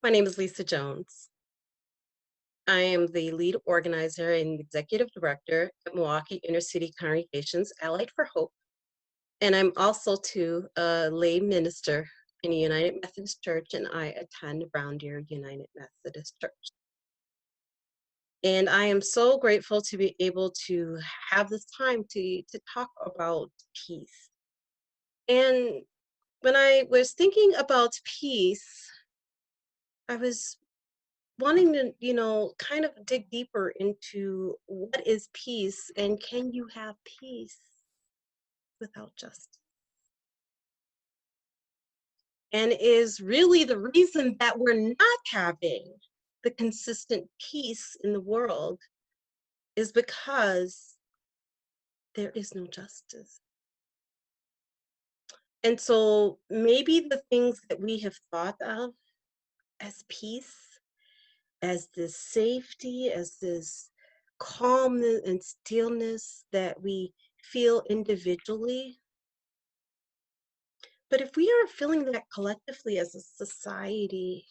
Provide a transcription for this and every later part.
My name is Lisa Jones. I am the lead organizer and executive director at Milwaukee Inner City Congregations Allied for Hope. And I'm also too a lay minister in the United Methodist Church, and I attend Brown Deer United Methodist Church. And I am so grateful to be able to have this time to talk about peace. And when I was thinking about peace, I was wanting to, kind of dig deeper into what is peace and can you have peace without justice? And is really the reason that we're not having the consistent peace in the world is because there is no justice. And so maybe the things that we have thought of as peace, as this safety, as this calmness and stillness that we feel individually. But if we aren't feeling that collectively as a society,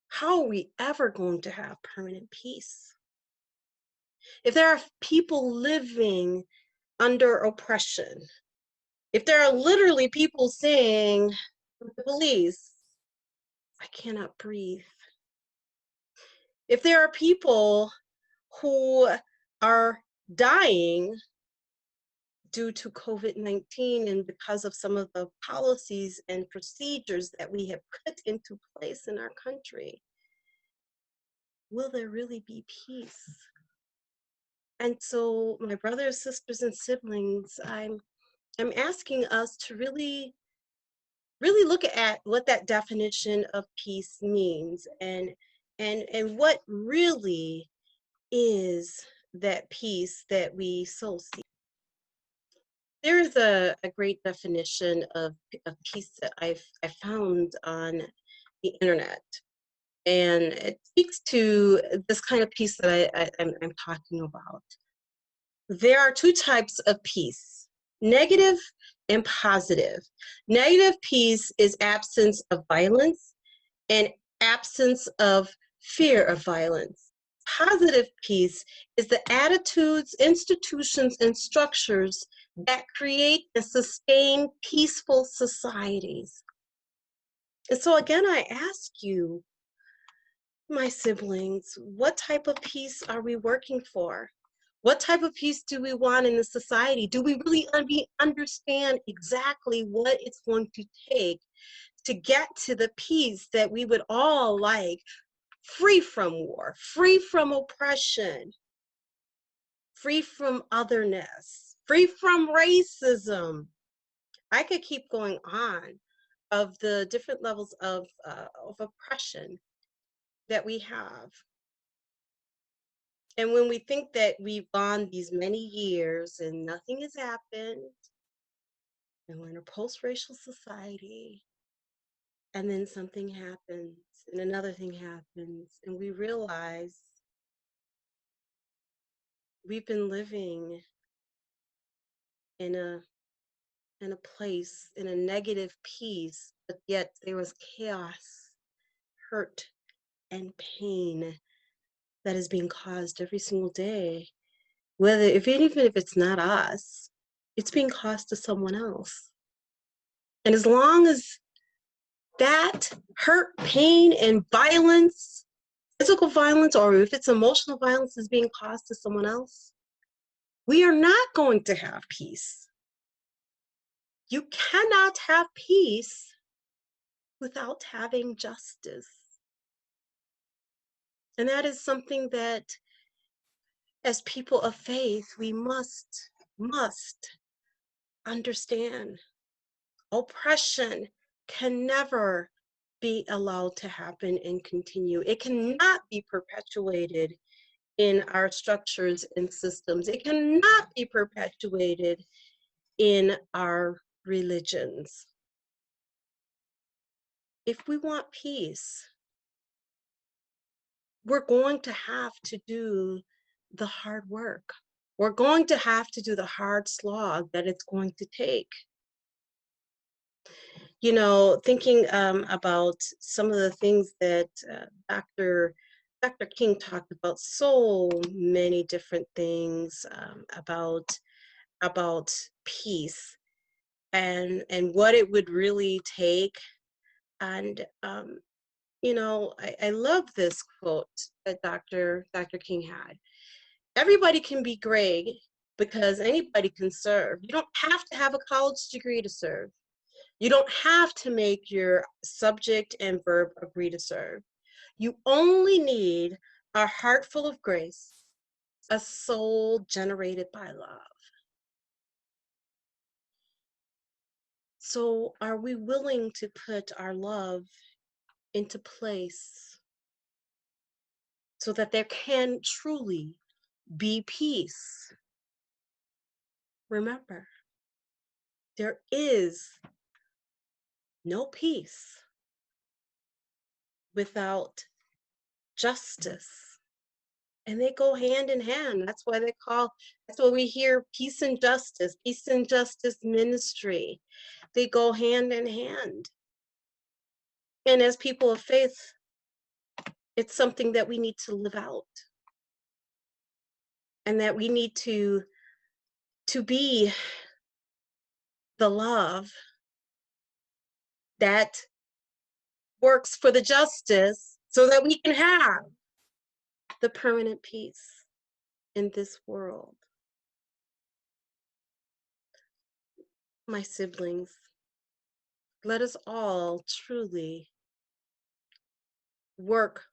how are we ever going to have permanent peace? If there are people living under oppression, if there are literally people saying to the police, I cannot breathe. If there are people who are dying due to COVID-19 and because of some of the policies and procedures that we have put into place in our country, will there really be peace? And so, my brothers, sisters, and siblings, I'm asking us to really look at what that definition of peace means and what really is that peace that we so seek. There is a great definition of peace that I found on the internet, and it speaks to this kind of peace that I'm talking about. There are two types of peace, negative and positive. Negative peace is absence of violence and absence of fear of violence. Positive peace is the attitudes, institutions, and structures that create and sustain peaceful societies. And so again, I ask you, my siblings, what type of peace are we working for? What type of peace do we want in the society? Do we really understand exactly what it's going to take to get to the peace that we would all like, free from war, free from oppression, free from otherness, free from racism? I could keep going on of the different levels of oppression that we have. And when we think that we've gone these many years and nothing has happened, and we're in a post-racial society, and then something happens, and another thing happens, and we realize we've been living in a place, in a negative peace, but yet there was chaos, hurt, and pain that is being caused every single day. Even if it's not us, it's being caused to someone else. And as long as that hurt, pain, and violence, physical violence, or if it's emotional violence is being caused to someone else, we are not going to have peace. You cannot have peace without having justice. And that is something that, as people of faith, we must understand. Oppression can never be allowed to happen and continue. It cannot be perpetuated in our structures and systems. It cannot be perpetuated in our religions. If we want peace, we're going to have to do the hard work. We're going to have to do the hard slog that it's going to take. you know, thinking about some of the things that Dr. King talked about, so many different things about peace and what it would really take. And you know, I love this quote that Dr. King had. Everybody can be great because anybody can serve. You don't have to have a college degree to serve. You don't have to make your subject and verb agree to serve. You only need a heart full of grace, a soul generated by love. So, are we willing to put our love into place so that there can truly be peace? Remember, there is no peace without justice. And they go hand in hand. That's why that's why we hear peace and justice ministry. They go hand in hand. And as people of faith, it's something that we need to live out. And that we need to be the love that works for the justice so that we can have the permanent peace in this world. My siblings, let us all truly work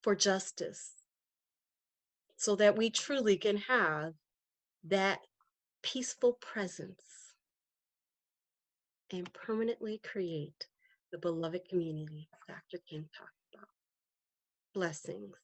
for justice so that we truly can have that peaceful presence and permanently create the beloved community Dr. King talked about. Blessings.